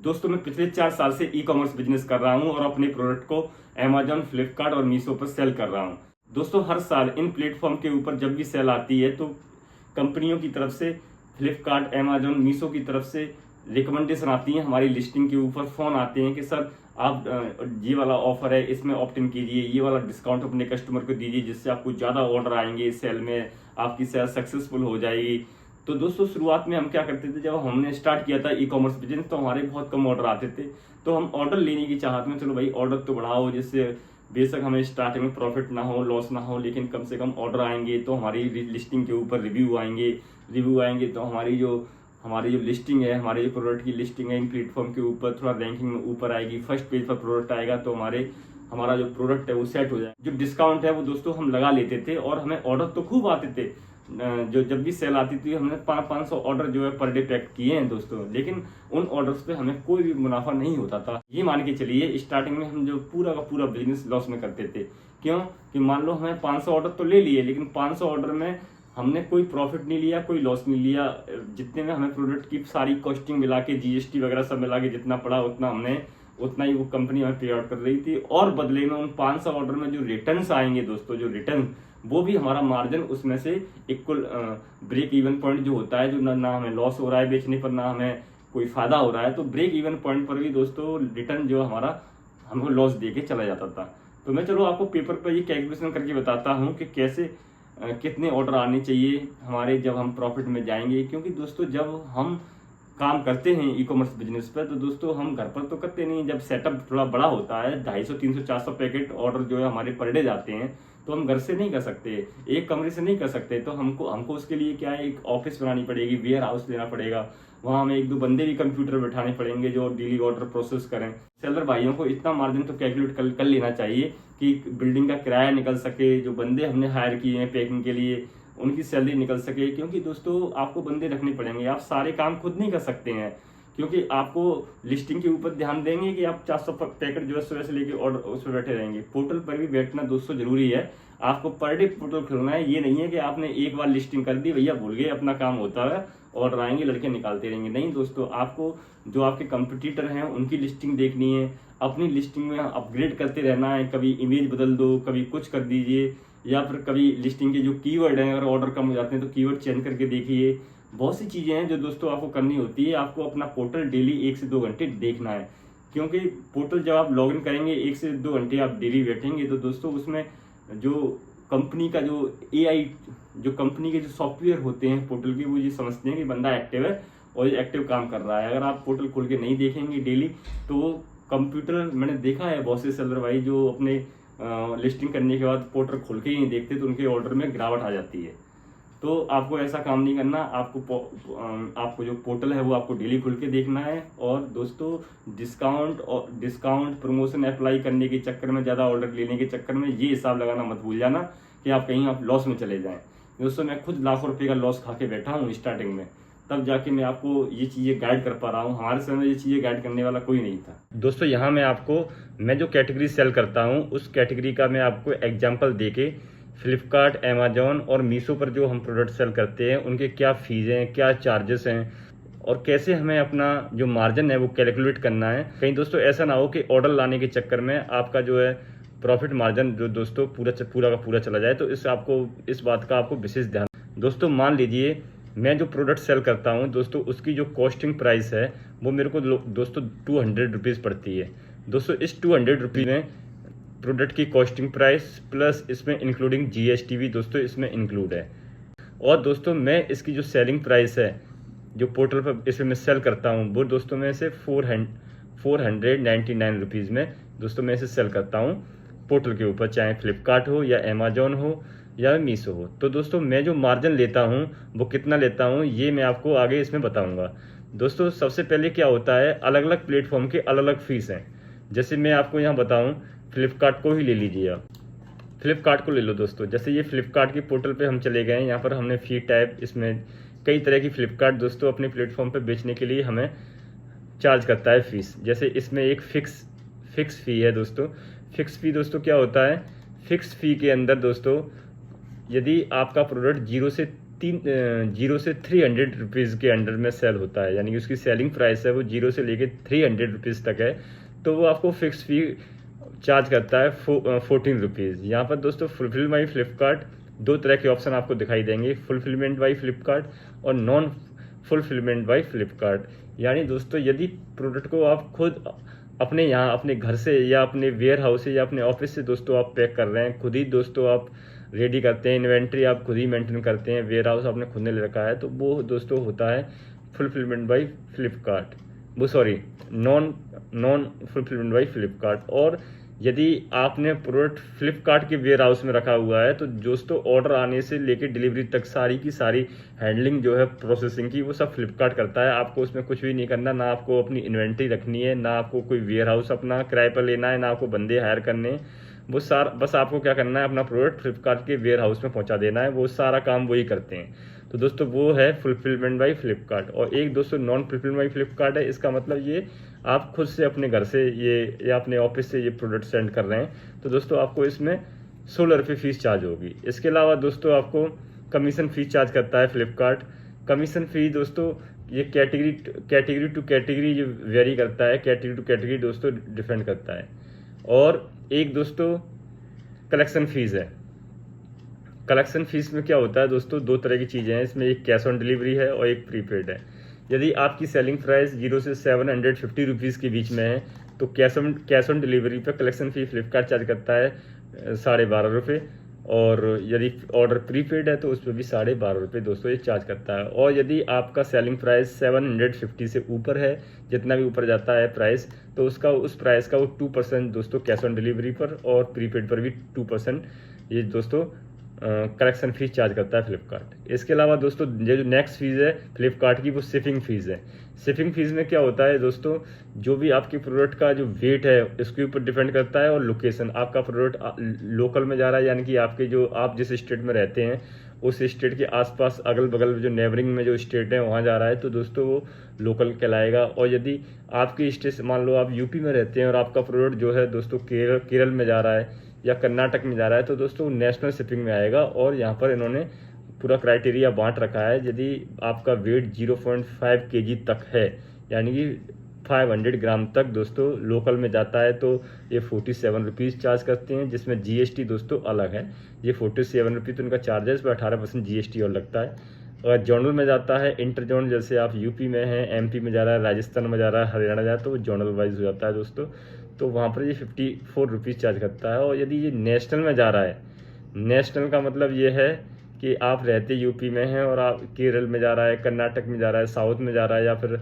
दोस्तों मैं पिछले 4 साल से ई कॉमर्स बिजनेस कर रहा हूं और अपने प्रोडक्ट को अमेजॉन, फ्लिपकार्ट और मीशो पर सेल कर रहा हूं। दोस्तों हर साल इन प्लेटफॉर्म के ऊपर जब भी सेल आती है तो कंपनियों की तरफ से, फ्लिपकार्ट, अमेजॉन, मीशो की तरफ से रिकमेंडेशन आती है, हमारी लिस्टिंग के ऊपर फोन आते हैं कि सर आप ये वाला ऑफर है, इसमें ऑप्ट इन कीजिए, ये वाला डिस्काउंट अपने कस्टमर को दीजिए जिससे आपको ज़्यादा ऑर्डर आएंगे, इस सेल में आपकी सेल सक्सेसफुल हो जाएगी। तो दोस्तों शुरुआत में हम क्या करते थे, जब हमने स्टार्ट किया था ई कॉमर्स बिजनेस तो हमारे बहुत कम ऑर्डर आते थे। तो हम ऑर्डर लेने की चाहत में चलो भाई ऑर्डर तो बढ़ाओ, जिससे बेशक हमें स्टार्टिंग में प्रॉफिट ना हो, लॉस ना हो, लेकिन कम से कम ऑर्डर आएंगे तो हमारी लिस्टिंग के ऊपर रिव्यू आएंगे तो हमारी जो लिस्टिंग है, हमारे जो प्रोडक्ट की लिस्टिंग है इन प्लेटफॉर्म के ऊपर थोड़ा रैंकिंग में ऊपर आएगी। फर्स्ट पेज पर प्रोडक्ट आएगा तो हमारा जो प्रोडक्ट है वो सेट हो जाए। जो डिस्काउंट है वो दोस्तों हम लगा लेते थे और हमें ऑर्डर तो खूब आते थे। जो जब भी सेल आती थी हमने 500 ऑर्डर जो है पर डे पैक किए हैं दोस्तों, लेकिन उन ऑर्डर्स पे हमें कोई भी मुनाफा नहीं होता था। ये मान के चलिए स्टार्टिंग में हम जो पूरा का पूरा बिजनेस लॉस में करते थे। क्यों कि मान लो हमें 500 ऑर्डर तो ले लिए, लेकिन 500 ऑर्डर में हमने कोई प्रॉफिट नहीं लिया, कोई लॉस नहीं लिया। जितने में हमें प्रोडक्ट की सारी कॉस्टिंग मिला के, जीएसटी वगैरह सब मिला के जितना पड़ा उतना ही वो कंपनी हमें पे आउट कर रही थी। और बदले में उन 500 ऑर्डर में जो रिटर्न्स आएंगे दोस्तों, जो रिटर्न, वो भी हमारा मार्जिन उसमें से इक्वल ब्रेक इवन पॉइंट जो होता है, जो ना हमें लॉस हो रहा है बेचने पर, ना हमें कोई फायदा हो रहा है, तो ब्रेक इवन पॉइंट पर भी दोस्तों रिटर्न जो हमारा हमको लॉस दे के चला जाता था। तो मैं चलो आपको पेपर पर ये कैलकुलेशन करके बताता हूँ कि कैसे कितने ऑर्डर आने चाहिए हमारे जब हम प्रॉफिट में जाएंगे। क्योंकि दोस्तों जब हम काम करते हैं ई कॉमर्स बिजनेस पर तो दोस्तों हम घर पर तो करते नहीं। जब सेटअप थोड़ा बड़ा होता है, 250, 300, 400 पैकेट ऑर्डर जो है हमारे पर डे जाते हैं, तो हम घर से नहीं कर सकते, एक कमरे से नहीं कर सकते। तो हमको उसके लिए क्या है, एक ऑफिस बनानी पड़ेगी, वेयर हाउस लेना पड़ेगा, वहाँ हमें 1-2 बंदे भी कंप्यूटर बैठाने पड़ेंगे जो डेली ऑर्डर प्रोसेस करें। सेलर भाइयों को इतना मार्जिन तो कैलकुलेट कर लेना चाहिए कि बिल्डिंग का किराया निकल सके, जो बंदे हमने हायर किए हैं पैकिंग के लिए उनकी सैलरी निकल सके। क्योंकि दोस्तों आपको बंदे रखने पड़ेंगे, आप सारे काम खुद नहीं कर सकते हैं। क्योंकि आपको लिस्टिंग के ऊपर ध्यान देंगे कि आप 400 पैकेट जो है सुबह से लेके ऑर्डर उस पर बैठे रहेंगे। पोर्टल पर भी बैठना दोस्तों जरूरी है। आपको पर डे पोर्टल खोलना है, ये नहीं है कि आपने एक बार लिस्टिंग कर दी, भैया भूल गए अपना काम होता है, ऑर्डर आएंगे लड़के निकालते रहेंगे। नहीं दोस्तों, आपको जो आपके कंपटीटर हैं उनकी लिस्टिंग देखनी है, अपनी लिस्टिंग में अपग्रेड करते रहना है। कभी इमेज बदल दो, कभी कुछ कर दीजिए, या फिर कभी लिस्टिंग के जो कीवर्ड हैं अगर ऑर्डर कम हो जाते हैं तो कीवर्ड चेंज करके देखिए। बहुत सी चीजें हैं जो दोस्तों आपको करनी होती है। आपको अपना पोर्टल डेली 1 से 2 घंटे देखना है। क्योंकि पोर्टल जब आप लॉगिन करेंगे 1 से 2 घंटे आप डेली बैठेंगे तो दोस्तों उसमें जो कंपनी का जो AI, जो कंपनी के जो सॉफ्टवेयर होते हैं पोर्टल के, वो ये समझते हैं कि बंदा एक्टिव है और ये एक्टिव काम कर रहा है। अगर आप पोर्टल खोल के नहीं देखेंगे डेली तो कंप्यूटर, मैंने देखा है बहुत से सेलर भाई जो अपने लिस्टिंग करने के बाद पोर्टल खोल के ही नहीं देखते तो उनके ऑर्डर में गिरावट आ जाती है। तो आपको ऐसा काम नहीं करना। आपको जो पोर्टल है वो आपको डेली खुल के देखना है। और दोस्तों डिस्काउंट प्रमोशन अप्लाई करने के चक्कर में, ज़्यादा ऑर्डर लेने के चक्कर में ये हिसाब लगाना मत भूल जाना कि आप कहीं लॉस में चले जाएं। दोस्तों मैं खुद लाखों रुपये का लॉस खा के बैठा हूँ स्टार्टिंग में, तब जाके मैं आपको ये चीज़ें गाइड कर पा रहा हूँ। हमारे समय में ये चीज़ें गाइड करने वाला कोई नहीं था। दोस्तों यहाँ मैं जो कैटेगरी सेल करता हूँ उस कैटेगरी का मैं आपको एग्जांपल देके फ्लिपकार्ट, अमेजॉन और मीशो पर जो हम प्रोडक्ट सेल करते हैं उनके क्या फीस हैं, क्या चार्जेस हैं और कैसे हमें अपना जो मार्जिन है वो कैलकुलेट करना है। कहीं दोस्तों ऐसा ना हो कि ऑर्डर लाने के चक्कर में आपका जो है प्रॉफिट मार्जिन जो दोस्तों पूरा का पूरा चला जाए। तो इस बात का आपको विशेष ध्यान। दोस्तों मान लीजिए मैं जो प्रोडक्ट सेल करता हूँ दोस्तों उसकी जो कॉस्टिंग प्राइस है वो मेरे को दोस्तों 200 रुपीज़ पड़ती है। दोस्तों इस 200 रुपीज़ में प्रोडक्ट की कॉस्टिंग प्राइस प्लस इसमें इंक्लूडिंग GST भी दोस्तों इसमें इंक्लूड है। और दोस्तों मैं इसकी जो सेलिंग प्राइस है जो पोर्टल पर इसमें मैं सेल करता हूँ वो दोस्तों मैं इसे 499 रुपीज़ में दोस्तों मैं इसे सेल करता हूँ पोर्टल के ऊपर, चाहे फ्लिपकार्ट हो या अमेजॉन हो या मीशो हो। तो दोस्तों मैं जो मार्जिन लेता हूँ वो कितना लेता हूँ ये मैं आपको आगे इसमें बताऊँगा। दोस्तों सबसे पहले क्या होता है, अलग अलग प्लेटफॉर्म के अलग अलग फीस हैं। जैसे मैं आपको यहाँ बताऊँ, फ्लिपकार्ट को ही ले लीजिए आप, फ्लिपकार्ट को ले लो दोस्तों। जैसे ये फ्लिपकार्ट के पोर्टल पे हम चले गए, यहाँ पर हमने फी टाइप, इसमें कई तरह की फ्लिपकार्ट दोस्तों अपने प्लेटफॉर्म पे बेचने के लिए हमें चार्ज करता है फीस। जैसे इसमें एक फिक्स फी है दोस्तों। फिक्स फी दोस्तों क्या होता है, फिक्स फी के अंदर दोस्तों यदि आपका प्रोडक्ट 0 से जीरो से 300 रुपीज़ के अंडर में सेल होता है, यानी कि उसकी सेलिंग प्राइस है वो जीरो से लेके 300 रुपीज़ तक है, तो वो आपको फिक्स फी चार्ज करता है 14 रुपीज़। यहाँ पर दोस्तों फुलफिल बाई फ्लिपकार्ट दो तरह के ऑप्शन आपको दिखाई देंगे, फुलफिलमेंट बाई फ्लिपकार्ट और नॉन फुलफिलमेंट बाई फ्लिपकार्ट। यानी दोस्तों यदि प्रोडक्ट को आप खुद अपने यहाँ अपने घर से या अपने वेयर हाउस से या अपने ऑफिस से दोस्तों आप पैक कर रहे हैं, खुद ही दोस्तों आप रेडी करते हैं, इन्वेंट्री आप खुद ही मेंटेन करते हैं, वेयर हाउस आपने खुद ने ले रखा है, तो वो दोस्तों होता है फुलफिलमेंट बाई फ्लिपकार्ट, वो sorry non fulfilment by Flipkart. और यदि आपने प्रोडक्ट फ्लिपकार्ट के वेयर हाउस में रखा हुआ है तो दोस्तों ऑर्डर आने से लेकर डिलीवरी तक सारी की सारी हैंडलिंग जो है प्रोसेसिंग की वो सब फ्लिपकार्ट करता है। आपको उसमें कुछ भी नहीं करना, ना आपको अपनी इन्वेंट्री रखनी है, ना आपको कोई वेयर हाउस अपना किराए पर लेना है, ना आपको बंदे हायर करने हैं। वो बस आपको क्या करना है, अपना प्रोडक्ट फ्लिपकार्ट के वेयर हाउस में पहुंचा देना है, वो सारा काम वही करते हैं। तो दोस्तों वो है फुलफिलमेंट बाई फ्लिपकार्ट। और एक दोस्तों नॉन फुलफिलमेंट बाई फ्लिपकार्ट है, इसका मतलब ये आप खुद से अपने घर से ये या अपने ऑफिस से ये प्रोडक्ट सेंड कर रहे हैं, तो दोस्तों आपको इसमें 16 रुपये फीस चार्ज होगी। इसके अलावा दोस्तों आपको कमीशन फीस चार्ज करता है फ्लिपकार्ट। कमीशन फी दोस्तों ये कैटेगरी टू कैटेगरी ये वेरी करता है, कैटेगरी टू कैटेगरी दोस्तों डिफरेंट करता है। और एक दोस्तों कलेक्शन फीस है। कलेक्शन फीस में क्या होता है दोस्तों, दो तरह की चीज़ें हैं इसमें, एक कैश ऑन डिलीवरी है और एक प्रीपेड है। यदि आपकी सेलिंग प्राइस 0 से 750 रुपीज़ के बीच में है तो कैश ऑन डिलीवरी पर कलेक्शन फी फ्लिपकार्ट चार्ज करता है 12.5 रुपये, और यदि ऑर्डर प्रीपेड है तो उस पर भी 12.5 रुपये दोस्तों ये चार्ज करता है। और यदि आपका सेलिंग प्राइस 750 से ऊपर है, जितना भी ऊपर जाता है प्राइस, तो उस प्राइस का वो 2% दोस्तों कैश ऑन डिलीवरी पर और प्रीपेड पर भी 2% ये दोस्तों कलेक्शन फीस चार्ज करता है फ्लिपकार्ट। इसके अलावा दोस्तों ये जो नेक्स्ट फीस है फ्लिपकार्ट की वो शिपिंग फीस है। शिपिंग फीस में क्या होता है दोस्तों, जो भी आपके प्रोडक्ट का जो वेट है इसके ऊपर डिपेंड करता है, और लोकेशन, आपका प्रोडक्ट लोकल में जा रहा है यानी कि आपके जो आप जिस स्टेट में रहते हैं उस स्टेट के आसपास अगल बगल जो नेबरिंग में जो स्टेट है वहाँ जा रहा है तो दोस्तों वो लोकल कहलाएगा। और यदि आपके स्टेट मान लो आप यूपी में रहते हैं और आपका प्रोडक्ट जो है दोस्तों केरल में जा रहा है या कर्नाटक में जा रहा है तो दोस्तों नेशनल शिपिंग में आएगा। और यहाँ पर इन्होंने पूरा क्राइटेरिया बांट रखा है, यदि आपका वेट 0.5 kg तक है यानी कि 500 ग्राम तक दोस्तों लोकल में जाता है तो ये 47 रुपीज़ चार्ज करते हैं, जिसमें जीएसटी दोस्तों अलग है। ये 47 रुपये तो उनका चार्ज है, इस पर 18% जीएसटी और लगता है। अगर जोनल में जाता है, इंटर जोनल, जैसे आप यूपी में हैं, एमपी में जा रहा है, राजस्थान में जा रहा है, हरियाणा जा रहा है, तो वो जोनल वाइज हो जाता है दोस्तों, तो वहाँ पर ये 54 रुपीज़ चार्ज करता है। और यदि ये नेशनल में जा रहा है, नेशनल का मतलब ये है कि आप रहते यूपी में हैं और आप केरल में जा रहा है, कर्नाटक में जा रहा है, साउथ में जा रहा है या फिर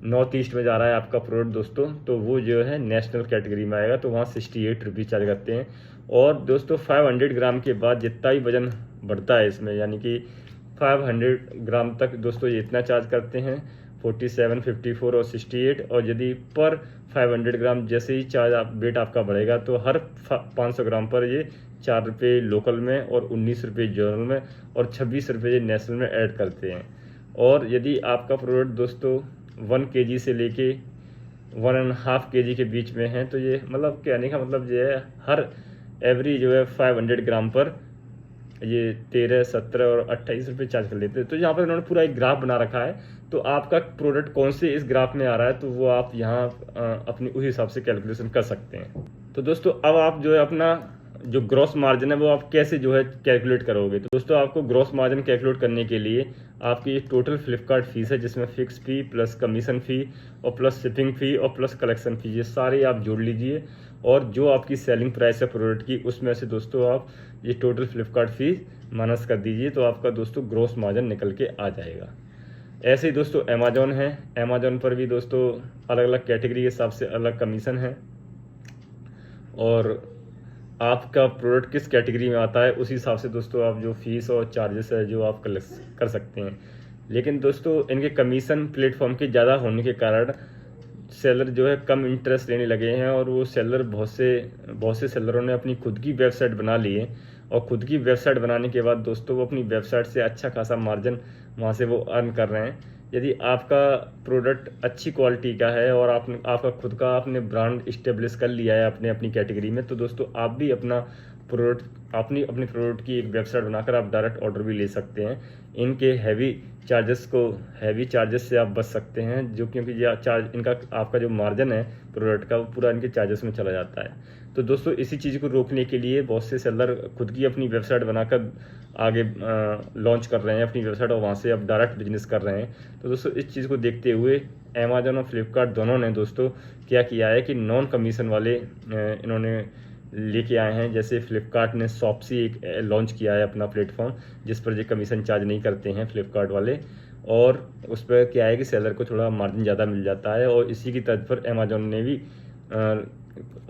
नॉर्थ ईस्ट में जा रहा है आपका प्रोडक्ट दोस्तों, तो वो जो है नेशनल कैटेगरी में आएगा, तो वहाँ 68 रुपीज़ चार्ज करते हैं। और दोस्तों 500 ग्राम के बाद जितना ही वजन बढ़ता है इसमें, यानी कि 500 ग्राम तक दोस्तों ये इतना चार्ज करते हैं, 47, 54 और 68। और यदि पर 500 ग्राम जैसे ही वेट आपका बढ़ेगा तो हर 500 ग्राम पर ये 4 रुपये लोकल में और 19 रुपये जोनल में और 26 रुपये नेशनल में ऐड करते हैं। और यदि आपका प्रोडक्ट दोस्तों 1 kg से लेके 1.5 kg के बीच में है तो ये मतलब कहने का मतलब ये है हर एवरी जो है 500 ग्राम पर ये 13, 17 और 28 रुपये चार्ज कर लेते हैं। तो यहाँ पर इन्होंने पूरा एक ग्राफ बना रखा है, तो आपका प्रोडक्ट कौन से इस ग्राफ में आ रहा है तो वो आप यहाँ अपनी उस हिसाब से कैलकुलेशन कर सकते हैं। तो दोस्तों अब आप जो है अपना जो ग्रॉस मार्जिन है वो आप कैसे जो है कैलकुलेट करोगे, तो दोस्तों आपको ग्रॉस मार्जिन कैलकुलेट करने के लिए आपकी टोटल फ्लिपकार्ट फीस है, जिसमें फिक्स फी प्लस कमीशन फी और प्लस शिपिंग फी और प्लस कलेक्शन फी, ये सारे आप जोड़ लीजिए। और जो आपकी सेलिंग प्राइस है प्रोडक्ट की उसमें से दोस्तों आप ये टोटल फ्लिपकार्ट फी माइनस कर दीजिए, तो आपका दोस्तों ग्रॉस मार्जिन निकल के आ जाएगा। ऐसे ही दोस्तों अमेजोन है, अमेजोन पर भी दोस्तों अलग अलग कैटेगरी के हिसाब से अलग कमीशन है, और आपका प्रोडक्ट किस कैटेगरी में आता है उसी हिसाब से दोस्तों आप जो फीस और चार्जेस है जो आप कर सकते हैं। लेकिन दोस्तों इनके कमीशन प्लेटफॉर्म के ज़्यादा होने के कारण सेलर जो है कम इंटरेस्ट लेने लगे हैं, और वो सेलर बहुत से सेलरों ने अपनी खुद की वेबसाइट बना ली है, और खुद की वेबसाइट बनाने के बाद दोस्तों वो अपनी वेबसाइट से अच्छा खासा मार्जिन वहाँ से वो अर्न कर रहे हैं। यदि आपका प्रोडक्ट अच्छी क्वालिटी का है और आपका खुद का आपने ब्रांड इस्टेब्लिश कर लिया है अपनी कैटेगरी में, तो दोस्तों आप भी अपना प्रोडक्ट अपनी प्रोडक्ट की एक वेबसाइट बनाकर आप डायरेक्ट ऑर्डर भी ले सकते हैं। इनके हैवी चार्जेस से आप बच सकते हैं, जो क्योंकि ये चार्ज इनका आपका जो मार्जिन है प्रोडक्ट का वो पूरा इनके चार्जेस में चला जाता है। तो दोस्तों इसी चीज़ को रोकने के लिए बहुत से सेलर खुद की अपनी वेबसाइट बनाकर आगे लॉन्च कर रहे हैं अपनी वेबसाइट, और वहाँ से अब डायरेक्ट बिजनेस कर रहे हैं। तो दोस्तों इस चीज़ को देखते हुए अमेजोन और फ्लिपकार्ट दोनों ने दोस्तों क्या किया है कि नॉन कमीशन वाले इन्होंने लेके आए हैं। जैसे फ्लिपकार्ट ने शॉप्सी एक लॉन्च किया है अपना प्लेटफॉर्म, जिस पर ये कमीशन चार्ज नहीं करते हैं फ्लिपकार्ट वाले, और उस पर क्या है कि सेलर को थोड़ा मार्जिन ज़्यादा मिल जाता है। और इसी की तर्ज पर अमेजोन ने भी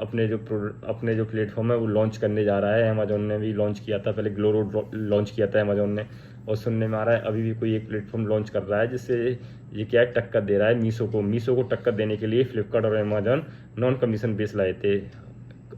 अपने जो प्लेटफॉर्म है वो लॉन्च करने जा रहा है। अमेजोन ने भी लॉन्च किया था, पहले ग्लोरो लॉन्च किया था अमेजोन ने, और सुनने में आ रहा है अभी भी कोई एक प्लेटफॉर्म लॉन्च कर रहा है जिससे ये क्या है टक्कर दे रहा है मीशो को टक्कर देने के लिए फ्लिपकार्ट और अमेजोन नॉन कमीशन बेस लाए थे।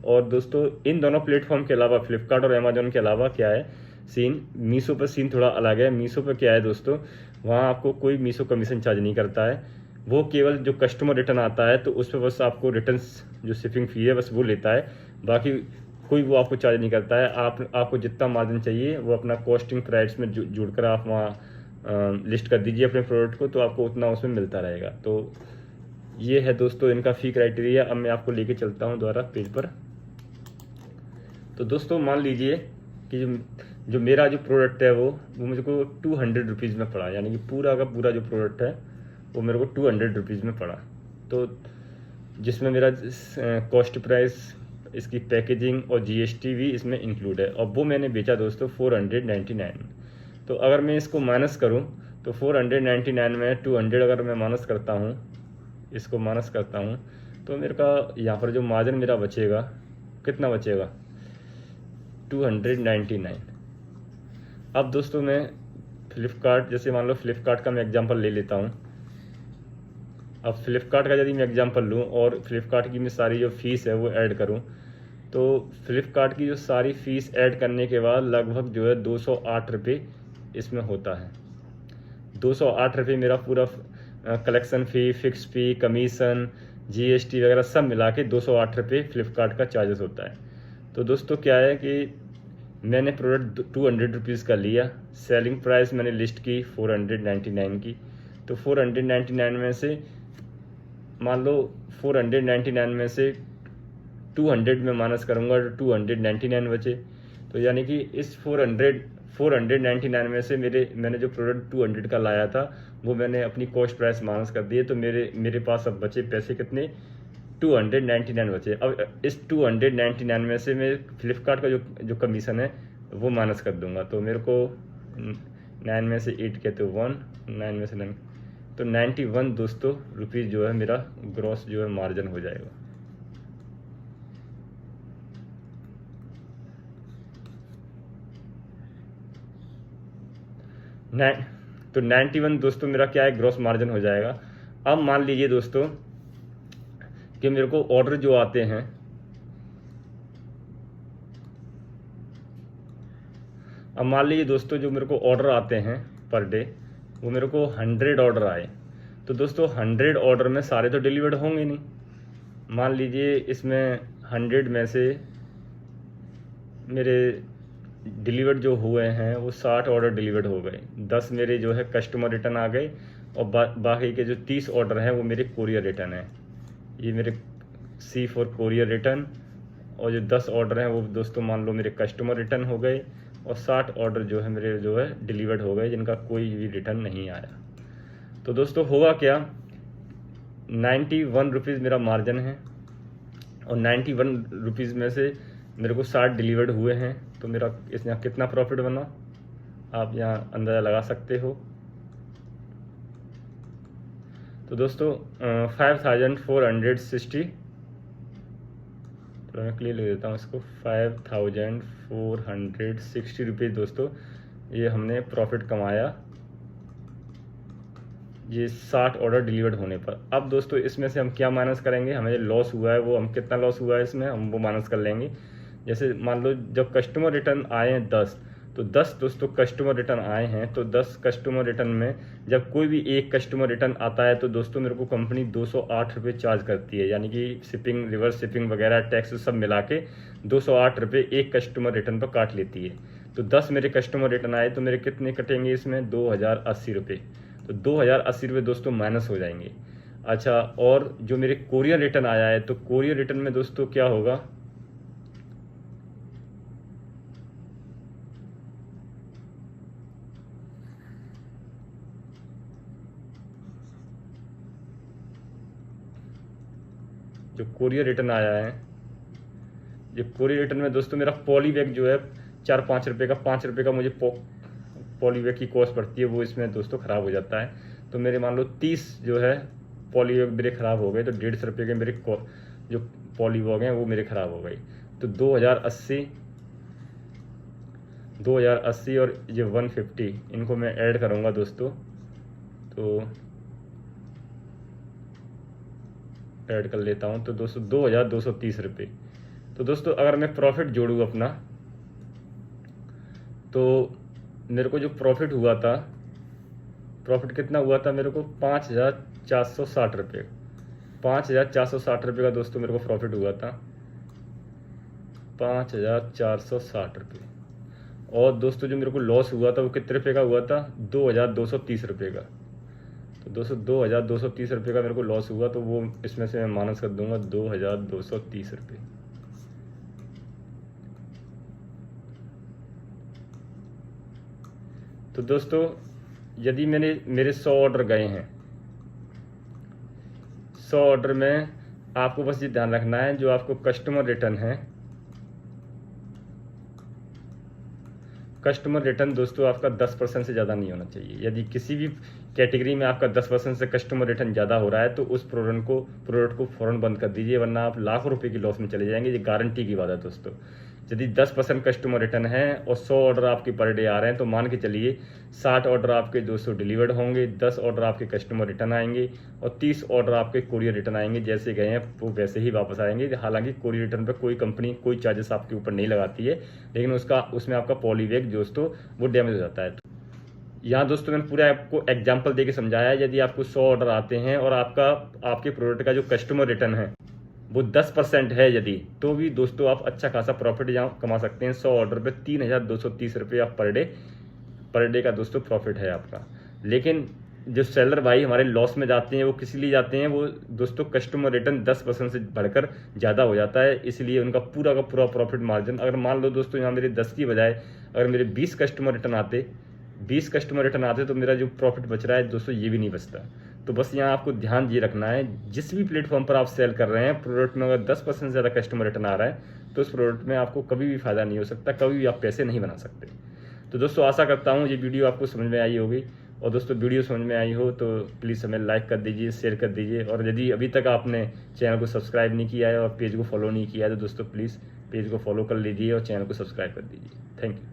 और दोस्तों इन दोनों प्लेटफॉर्म के अलावा फ्लिपकार्ट और अमेजोन के अलावा क्या है सीन, मीशो पर सीन थोड़ा अलग है। मीशो पर क्या है दोस्तों, वहाँ आपको कोई मीशो कमीशन चार्ज नहीं करता है, वो केवल जो कस्टमर रिटर्न आता है तो उस पर बस आपको रिटर्न जो शिपिंग फी है बस वो लेता है, बाकी कोई वो आपको चार्ज नहीं करता है। आपको जितना मार्जिन चाहिए वो अपना कॉस्टिंग प्राइस में जुड़कर आप वहाँ लिस्ट कर दीजिए अपने प्रोडक्ट को, तो आपको उतना उसमें मिलता रहेगा। तो ये है दोस्तों इनका फ़ी क्राइटेरिया। अब मैं आपको लेके चलता हूँ दोबारा पेज पर। तो दोस्तों मान लीजिए कि जो मेरा जो प्रोडक्ट है वो मुझको 200 रुपीज़ में पड़ा, यानी कि पूरा का पूरा जो प्रोडक्ट है वो मेरे को 200 रुपीज़ में पड़ा। तो जिसमें मेरा कॉस्ट प्राइस, इसकी पैकेजिंग और जीएसटी भी इसमें इंक्लूड है, और वो मैंने बेचा दोस्तों 499। तो अगर मैं इसको माइनस करूं तो 499 में 200 अगर मैं माइनस करता हूं, इसको माइनस करता हूं, तो मेरे का यहाँ पर जो मार्जिन मेरा बचेगा कितना बचेगा 299। अब दोस्तों मैं फ्लिपकार्ट, जैसे मान लो फ्लिपकार्ट का मैं एग्जांपल ले लेता हूँ। अब फ्लिपकार्ट का यदि मैं एग्जांपल लूँ और फ्लिपकार्ट की मैं सारी जो फ़ीस है वो ऐड करूँ, तो फ्लिपकार्ट की जो सारी फ़ीस ऐड करने के बाद लगभग जो है 208 रुपये इसमें होता है। 208 रुपये मेरा पूरा कलेक्शन फ़ी, फिक्स फ़ी, कमीशन, जीएसटी वगैरह सब मिला के 208 रुपये फ्लिपकार्ट का चार्जेस होता है। तो दोस्तों क्या है कि मैंने प्रोडक्ट 200 रुपीज़ का लिया, सेलिंग प्राइस मैंने लिस्ट की 499 की, तो 499 में से मान लो 499 में से 200 में माइनस करूँगा तो 299 बचे। तो यानी कि इस 499 में से मैंने जो प्रोडक्ट 200 का लाया था वो मैंने अपनी कॉस्ट प्राइस माइनस कर दिए, तो मेरे पास अब बचे पैसे कितने 299 बचे। अब इस 299 में से मैं फ्लिपकार्ट का जो कमीशन है वो माइनस कर दूंगा, तो मेरे को 9 में से 8 के तो 1, 9 में से 9, तो 91 दोस्तों रुपीज़ जो है मेरा ग्रॉस जो है मार्जिन हो जाएगा। तो 91 दोस्तों मेरा क्या है ग्रॉस मार्जिन हो जाएगा। अब मान लीजिए दोस्तों कि मेरे को ऑर्डर जो आते हैं, अब मान लीजिए दोस्तों जो मेरे को ऑर्डर आते हैं पर डे वो मेरे को 100 ऑर्डर आए, तो दोस्तों 100 ऑर्डर में सारे तो डिलीवर्ड होंगे नहीं। मान लीजिए इसमें 100 में से मेरे डिलीवर्ड जो हुए हैं वो 60 ऑर्डर डिलीवर्ड हो गए, 10 मेरे जो है कस्टमर रिटर्न आ गए, और बाकी के जो 30 ऑर्डर हैं वो मेरे कोरियर रिटर्न है। ये मेरे C फॉर कोरियर रिटर्न, और जो 10 ऑर्डर हैं वो दोस्तों मान लो मेरे कस्टमर रिटर्न हो गए, और 60 ऑर्डर जो है मेरे जो है डिलीवर्ड हो गए जिनका कोई भी रिटर्न नहीं आया। तो दोस्तों होगा क्या, 91 रुपीज़ मेरा मार्जिन है, और 91 रुपीज़ में से मेरे को 60 डिलीवर्ड हुए हैं, तो मेरा इसमें कितना प्रॉफिट बना आप यहाँ अंदाज़ा लगा सकते हो। तो दोस्तों 5460, तो मैं क्लियर ले देता हूँ इसको, 5460 रुपीज़ दोस्तों ये हमने प्रॉफिट कमाया ये 60 ऑर्डर डिलीवर्ड होने पर। अब दोस्तों इसमें से हम क्या माइनस करेंगे, हमें जो लॉस हुआ है वो हम कितना लॉस हुआ है इसमें हम वो माइनस कर लेंगे। जैसे मान लो जब कस्टमर रिटर्न आए हैं 10, तो 10 दोस्तों कस्टमर रिटर्न आए हैं। तो 10 कस्टमर रिटर्न में जब कोई भी एक कस्टमर रिटर्न आता है तो दोस्तों मेरे को कंपनी 208 रुपये चार्ज करती है, यानी कि शिपिंग, रिवर्स शिपिंग वगैरह टैक्स सब मिला के 208 रुपये एक कस्टमर रिटर्न पर काट लेती है। तो 10 मेरे कस्टमर रिटर्न आए तो मेरे कितने कटेंगे इसमें, 2080 रुपये। तो 2080 रुपये दोस्तों माइनस हो जाएंगे। अच्छा, और जो मेरे कोरियर रिटर्न आया है तो कोरियर रिटर्न में दोस्तों क्या होगा, जो कोरियर रिटर्न आया है, जो कोरियर रिटर्न में दोस्तों मेरा पॉली बैग जो है 4-5 रुपये का, 5 रुपये का मुझे पॉली बैग की कॉस्ट पड़ती है, वो इसमें दोस्तों ख़राब हो जाता है। तो मेरे मान लो 30 जो है पॉली बैग मेरे ख़राब हो गए, तो 150 रुपये के मेरे जो पॉली बैग हैं वो मेरे ख़राब हो गए। तो 2080 और ये 150 इनको मैं ऐड करूँगा दोस्तों, तो ऐड कर लेता हूँ। तो दोस्तों 2230 रुपये। तो दोस्तों अगर मैं प्रॉफिट जोड़ूँ अपना, तो मेरे को जो प्रॉफिट हुआ था, प्रॉफिट कितना हुआ था मेरे को, 5460 रुपये। 5460 रुपये का दोस्तों मेरे को प्रॉफिट हुआ था, 5460 रुपये। और दोस्तों जो मेरे को लॉस हुआ था वो कितने रुपये का हुआ था, 2230 रुपये का। तो दोस्तों 2230 रुपये का मेरे को लॉस हुआ, तो वो इसमें से मैं माइनस कर दूंगा 2230 रुपये। तो दोस्तों यदि मेरे 100 ऑर्डर गए हैं, 100 ऑर्डर में आपको बस ये ध्यान रखना है, जो आपको कस्टमर रिटर्न है, कस्टमर रिटर्न दोस्तों आपका 10% से ज़्यादा नहीं होना चाहिए। यदि किसी भी कैटेगरी में आपका 10% से कस्टमर रिटर्न ज़्यादा हो रहा है तो उस प्रोडक्ट को फ़ौरन बंद कर दीजिए, वरना आप लाखों रुपए की लॉस में चले जाएंगे। ये गारंटी की बात है दोस्तों। यदि 10% कस्टमर रिटर्न है और 100 ऑर्डर आपके पर डे आ रहे हैं तो मान के चलिए 60 ऑर्डर आपके दोस्तों डिलीवर्ड होंगे, 10 ऑर्डर आपके कस्टमर रिटर्न आएंगे और 30 ऑर्डर आपके कोरियर रिटर्न आएंगे। जैसे गए हैं वो वैसे ही वापस आएंगे। हालांकि कोरियर रिटर्न पर कोई कंपनी कोई चार्जेस आपके ऊपर नहीं लगाती है, लेकिन उसमें आपका पॉली बैग दोस्तों वो डैमेज हो जाता है। यहाँ दोस्तों मैंने पूरा आपको एग्जाम्पल देके समझाया है। यदि आपको 100 ऑर्डर आते हैं और आपके प्रोडक्ट का जो कस्टमर रिटर्न है वो 10% है यदि, तो भी दोस्तों आप अच्छा खासा प्रॉफिट यहाँ कमा सकते हैं। 100 ऑर्डर पे 3230 रुपये आप पर डे का दोस्तों प्रॉफिट है आपका। लेकिन जो सेलर भाई हमारे लॉस में जाते हैं वो किस लिए जाते हैं, वो दोस्तों कस्टमर रिटर्न 10% से बढ़कर ज़्यादा हो जाता है, इसलिए उनका पूरा का पूरा प्रॉफिट मार्जिन, अगर मान लो दोस्तों यहाँ मेरे 10 की बजाय अगर मेरे 20 कस्टमर रिटर्न आते तो मेरा जो प्रॉफिट बच रहा है दोस्तों ये भी नहीं बचता। तो बस यहाँ आपको ध्यान ये रखना है, जिस भी प्लेटफॉर्म पर आप सेल कर रहे हैं प्रोडक्ट में अगर 10% से ज़्यादा कस्टमर रिटर्न आ रहा है तो उस प्रोडक्ट में आपको कभी भी फ़ायदा नहीं हो सकता, कभी भी आप पैसे नहीं बना सकते। तो दोस्तों आशा करता हूँ ये वीडियो आपको समझ में आई होगी, और दोस्तों वीडियो समझ में आई हो तो प्लीज़ हमें लाइक कर दीजिए, शेयर कर दीजिए, और यदि अभी तक आपने चैनल को सब्सक्राइब नहीं किया है और पेज को फॉलो नहीं किया है तो दोस्तों प्लीज़ पेज को फॉलो कर लीजिए और चैनल को सब्सक्राइब कर दीजिए। Thank you.